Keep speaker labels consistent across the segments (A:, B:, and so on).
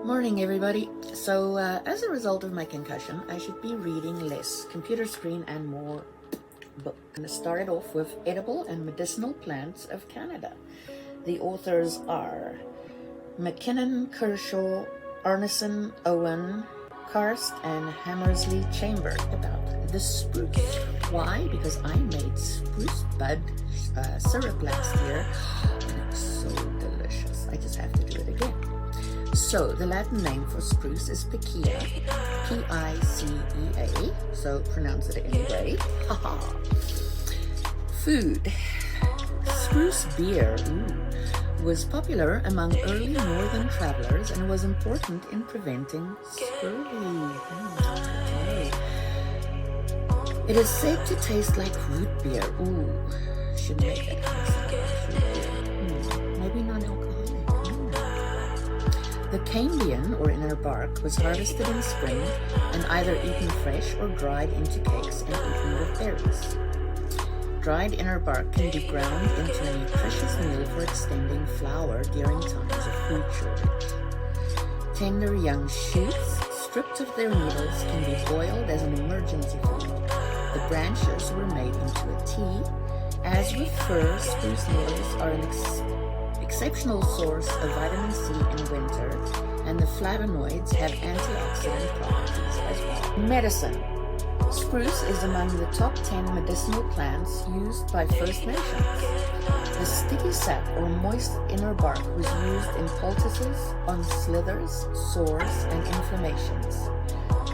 A: Morning, everybody. So, as a result of my concussion, I should be reading less computer screen and more book. And I started off with Edible and Medicinal Plants of Canada. The authors are McKinnon, Kershaw, Arnesen, Owen, Karst, and Hammersley Chamber about the spruce. Why? Because I made spruce bud syrup last year, and it was so delicious. I just have to do it again. So, the Latin name for spruce is Picea, P-I-C-E-A, so pronounce it anyway. Food. Spruce beer was popular among early northern travelers and was important in preventing scurvy. It is said to taste like root beer. Should make it root beer. Maybe non-alcoholic. The cambion, or inner bark, was harvested in spring and either eaten fresh or dried into cakes and eaten with berries. Dried inner bark can be ground into a nutritious meal for extending flour during times of food shortage. Tender young shoots, stripped of their needles, can be boiled as an emergency food. The branches were made into a tea. As with fir, spruce needles are an exceptional source of vitamin C in winter, and the flavonoids have antioxidant properties as well. Medicine. Spruce is among the top 10 medicinal plants used by First Nations. The sticky sap or moist inner bark was used in poultices on slithers, sores, and inflammations.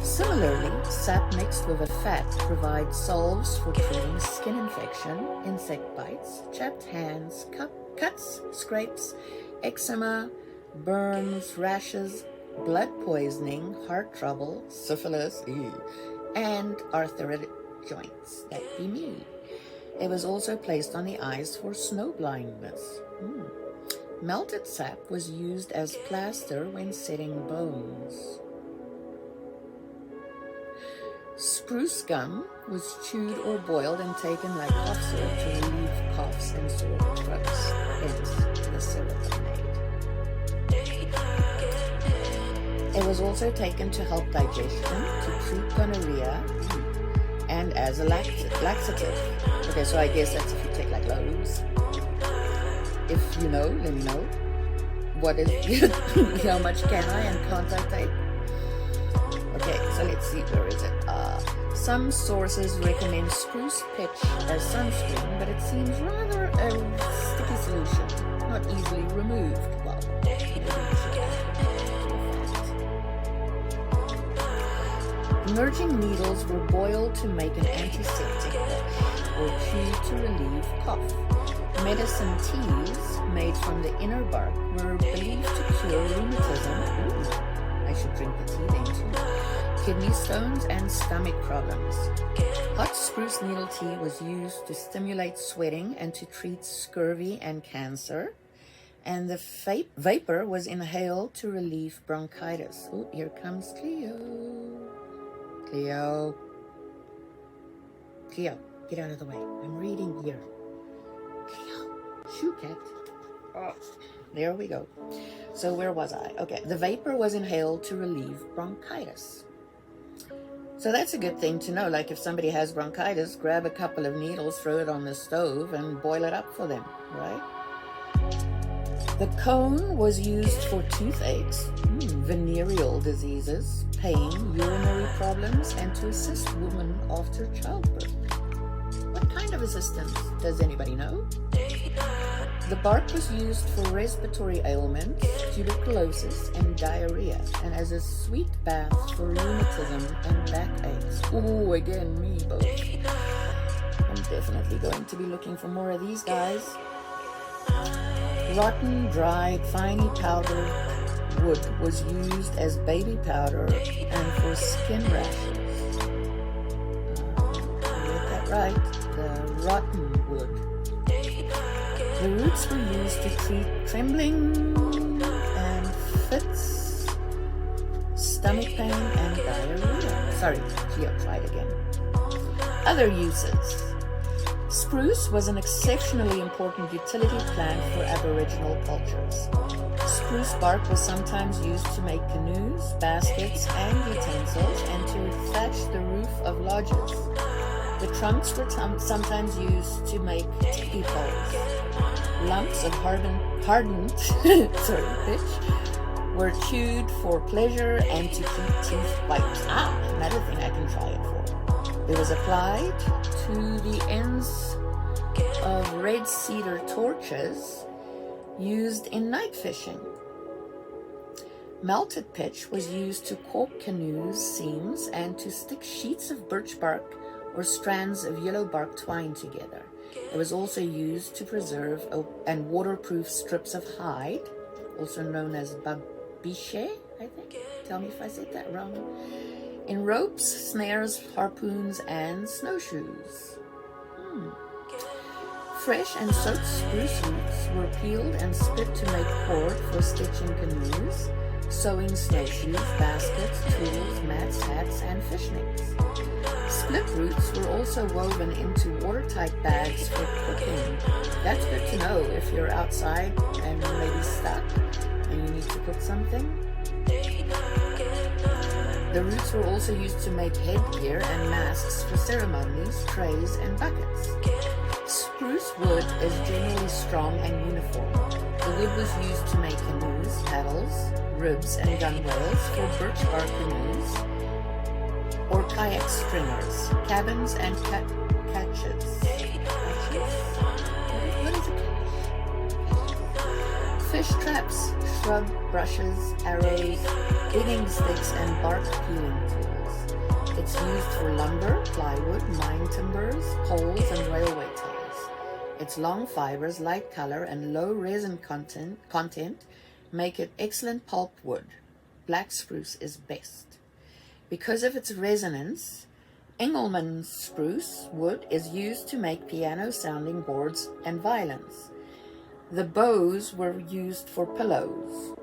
A: Similarly, sap mixed with a fat provides salves for treating skin infection, insect bites, chapped hands, cuts, scrapes, eczema, burns, rashes, blood poisoning, heart trouble, syphilis, and arthritic joints. That'd be me. It was also placed on the eyes for snow blindness. Melted sap was used as plaster when setting bones. Spruce gum was chewed or boiled and taken like cough syrup to relieve coughs and sore throats. Hence, the syrup made. It was also taken to help digestion, to treat gonorrhea, and as a laxative. Okay, so I guess that's if you take like loads. If you know, let me know. What is how much can I and can't I take? Okay, so let's see, where is it? Some sources recommend spruce pitch as sunscreen, but it seems rather a sticky solution, not easily removed. Well, emerging needles were boiled to make an antiseptic wash, or chewed to relieve cough. Medicine teas made from the inner bark were believed to cure rheumatism. I should drink the tea then too. Kidney stones and stomach problems. Hot spruce needle tea was used to stimulate sweating and to treat scurvy and cancer. And the vapor was inhaled to relieve bronchitis. Oh, here comes Cleo. Cleo, get out of the way. I'm reading here. Cleo, shoo, cat. Oh, there we go. So where was I? Okay, the vapor was inhaled to relieve bronchitis. So that's a good thing to know. Like if somebody has bronchitis, grab a couple of needles, throw it on the stove, and boil it up for them, right? The cone was used for toothaches, venereal diseases, pain, urinary problems, and to assist women after childbirth. What kind of assistance? Does anybody know? The bark was used for respiratory ailments, tuberculosis, and diarrhea, and as a sweet bath for rheumatism and backaches. Ooh, again, me both. I'm definitely going to be looking for more of these guys. Rotten, dried, finely powdered wood was used as baby powder and for skin rashes. Get that right, the rotten wood. The roots were used to treat trembling and fits, stomach pain, and diarrhea. Sorry, try it again. Other uses. Spruce was an exceptionally important utility plant for Aboriginal cultures. Spruce bark was sometimes used to make canoes, baskets, and utensils, and to thatch the roof of lodges. The trunks were sometimes used to make tipi poles. Lumps of hardened pitch were chewed for pleasure and to keep teeth white. Another thing I can try it for. It was applied to the ends of red cedar torches used in night fishing. Melted pitch was used to caulk canoes' seams and to stick sheets of birch bark or strands of yellow bark twine together. It was also used to preserve and waterproof strips of hide, also known as Picea, I think. Tell me if I said that wrong. In ropes, snares, harpoons, and snowshoes. Fresh and soaked spruce roots were peeled and split to make cord for stitching canoes, sewing snowshoes, baskets, tools, mats, hats, and fish nets. Split roots were also woven into watertight bags for cooking. That's good to know if you're outside and maybe stuck and you need to cook something. The roots were also used to make headgear and masks for ceremonies, trays, and buckets. Spruce wood is generally strong and uniform. The wood was used to make canoes, paddles, ribs, and gunwales for birch bark canoes, or kayak stringers, cabins, and catches. What is a catch? Fish traps, shrub brushes, arrows, digging sticks, and bark peeling tools. It's used for lumber, plywood, mine timbers, poles, and railway ties. Its long fibers, light color, and low resin content make it excellent pulp wood. Black spruce is best. Because of its resonance, Engelmann spruce wood is used to make piano sounding boards and violins. The bows were used for pillows.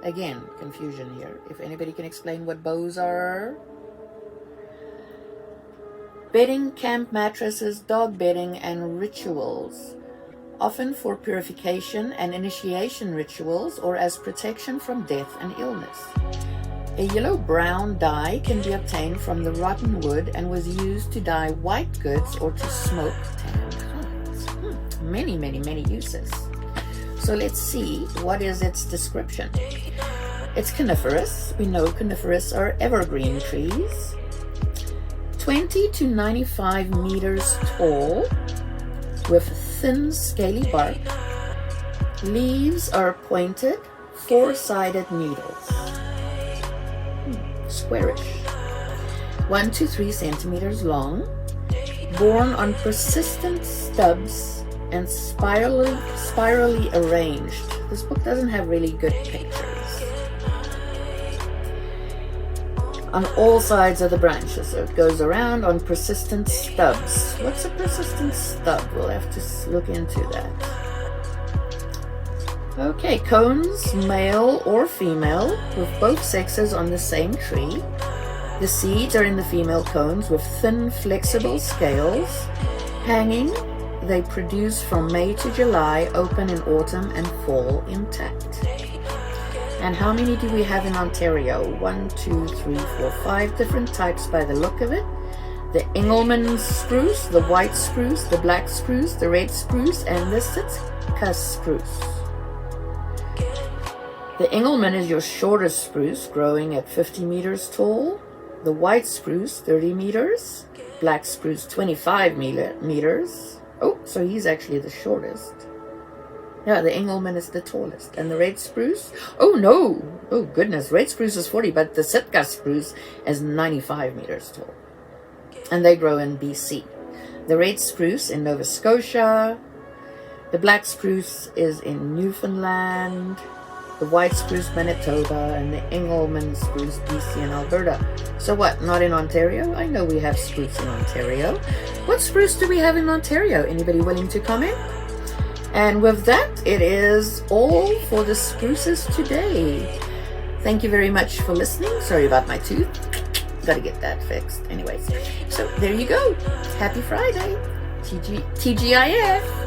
A: Again, confusion here. If anybody can explain what bows are. Bedding, camp mattresses, dog bedding, and rituals, often for purification and initiation rituals or as protection from death and illness. A yellow-brown dye can be obtained from the rotten wood and was used to dye white goods or to smoke tanned hides. Many, many, many uses. So let's see, what is its description? It's coniferous. We know coniferous are evergreen trees. 20 to 95 meters tall, with thin, scaly bark. Leaves are pointed, four-sided needles. Squarish. 1 to 3 centimeters long, borne on persistent stubs and spirally arranged. This book doesn't have really good pictures. On all sides of the branches, so it goes around on persistent stubs. What's a persistent stub? We'll have to look into that. Okay, cones, male or female, with both sexes on the same tree. The seeds are in the female cones with thin, flexible scales. Hanging, they produce from May to July, open in autumn and fall intact. And how many do we have in Ontario? 1, 2, 3, 4, 5 different types by the look of it. The Engelmann spruce, the white spruce, the black spruce, the red spruce, and the Sitka spruce. The Engelmann is your shortest spruce, growing at 50 meters tall. The white spruce, 30 meters. Black spruce, 25 meters. Oh, so he's actually the shortest. Yeah, the Engelmann is the tallest. And the red spruce? Oh, no. Oh, goodness. Red spruce is 40, but the Sitka spruce is 95 meters tall. And they grow in BC. The red spruce in Nova Scotia. The black spruce is in Newfoundland. The white spruce, Manitoba. And the Engelmann spruce, BC and Alberta. So what, not in Ontario? I know we have spruce in Ontario. What spruce do we have in Ontario? Anybody willing to comment? And with that, it is all for the Spruces today. Thank you very much for listening. Sorry about my tooth. Gotta get that fixed. Anyways, so there you go. Happy Friday. TGIF.